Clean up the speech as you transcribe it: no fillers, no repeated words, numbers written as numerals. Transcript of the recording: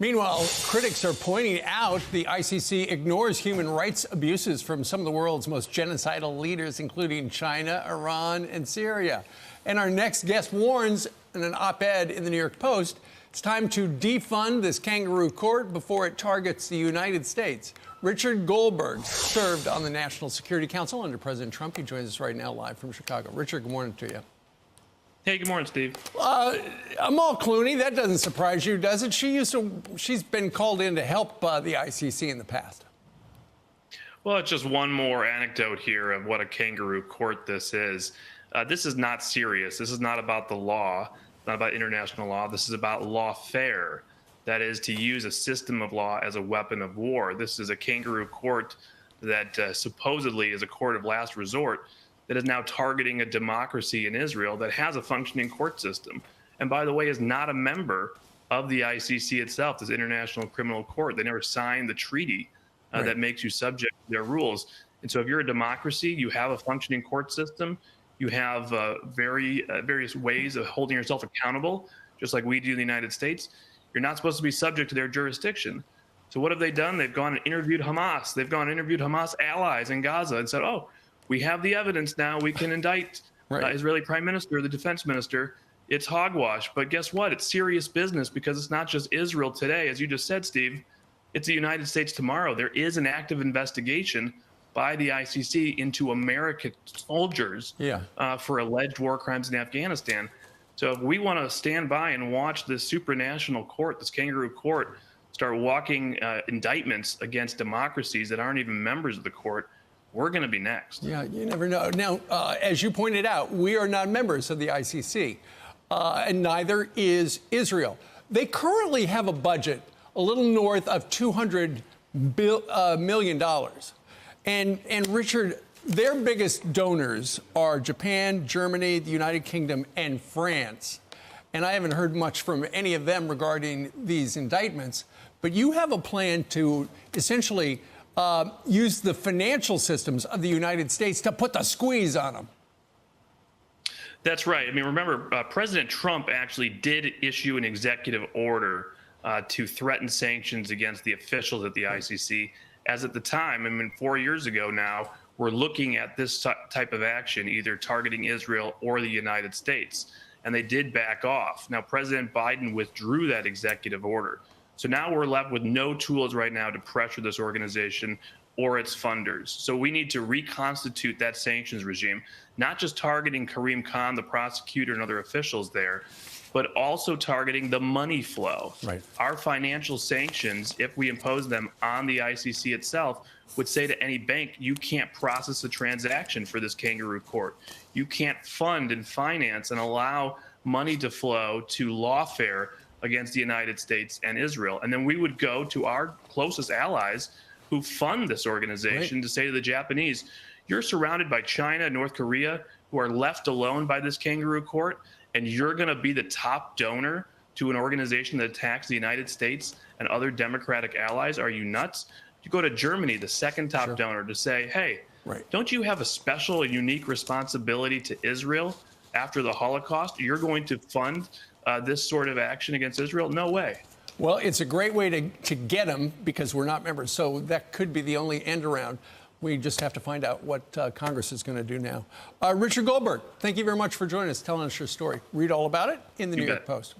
Meanwhile, critics are pointing out the ICC ignores human rights abuses from some of the world's most genocidal leaders, including China, Iran, and Syria. And our next guest warns in an op-ed in the New York Post, it's time to defund this kangaroo court before it targets the United States. Richard Goldberg served on the National Security Council under President Trump. He joins us right now live from Chicago. Richard, good morning to you. Hey, good morning, Steve. Amal Clooney, that doesn't surprise you, does it? She's been called in to help the ICC in the past. Well, it's just one more anecdote here of what a kangaroo court this is. This is not serious. This is not about the law, not about international law. This is about lawfare. That is to use a system of law as a weapon of war. This is a kangaroo court that supposedly is a court of last resort that is now targeting a democracy in Israel that has a functioning court system. And by the way, is not a member of the ICC itself, this International Criminal Court. They never signed the treaty that makes you subject to their rules. And so if you're a democracy, you have a functioning court system, you have various ways of holding yourself accountable, just like we do in the United States. You're not supposed to be subject to their jurisdiction. So what have they done? They've gone and interviewed Hamas. They've gone and interviewed Hamas allies in Gaza and said, oh, we have the evidence now. We can indict Israeli prime minister, the defense minister. It's hogwash. But guess what? It's serious business because it's not just Israel today. As you just said, Steve, it's the United States tomorrow. There is an active investigation by the ICC into American soldiers for alleged war crimes in Afghanistan. So if we want to stand by and watch this supranational court, this kangaroo court, start walking indictments against democracies that aren't even members of the court, we're going to be next. Yeah, you never know. Now, as you pointed out, we are not members of the ICC, and neither is Israel. They currently have a budget a little north of $200 million. And Richard, their biggest donors are Japan, Germany, the United Kingdom, and France. And I haven't heard much from any of them regarding these indictments. But you have a plan to essentially use the financial systems of the United States to put the squeeze on them. That's right. I mean, remember, President Trump actually did issue an executive order to threaten sanctions against the officials at the ICC. As at the time, I mean, 4 years ago now, we're looking at this type of action, either targeting Israel or the United States. And they did back off. Now, President Biden withdrew that executive order. So now we're left with no tools right now to pressure this organization or its funders. So we need to reconstitute that sanctions regime, not just targeting Karim Khan, the prosecutor, and other officials there, but also targeting the money flow. Right. Our financial sanctions, if we impose them on the ICC itself, would say to any bank, you can't process a transaction for this kangaroo court. You can't fund and finance and allow money to flow to lawfare against the United States and Israel. And then we would go to our closest allies who fund this organization to say to the Japanese, you're surrounded by China and North Korea who are left alone by this kangaroo court, and you're going to be the top donor to an organization that attacks the United States and other democratic allies. Are you nuts? You go to Germany, the second top donor, to say, hey, don't you have a special and unique responsibility to Israel after the Holocaust? You're going to fund this sort of action against Israel? No way. Well, it's a great way to get them because we're not members. So that could be the only end around. We just have to find out what Congress is going to do now. Richard Goldberg, thank you very much for joining us, telling us your story. Read all about it in the New York Post.